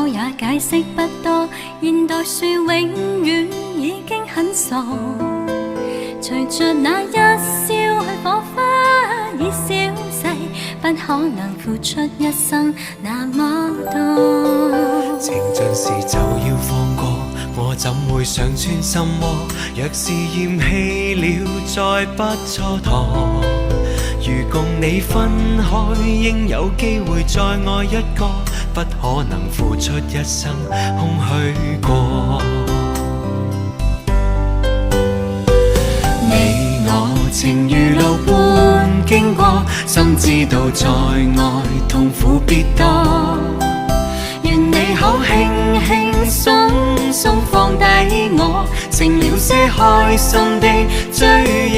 也解釋不多。現代說永遠已經很傻，隨着那一笑去火花已消逝，不可能付出一生那麼多。情盡時就要放過，我怎會想穿心窩？若是嫌棄了，再不蹉跎。如共你分開，應有機會再愛一個，不可能付出一生空虛過。你我情如路般經過，心知道在愛痛苦必多。願你可輕輕鬆鬆放低我，剩了些開心的追憶。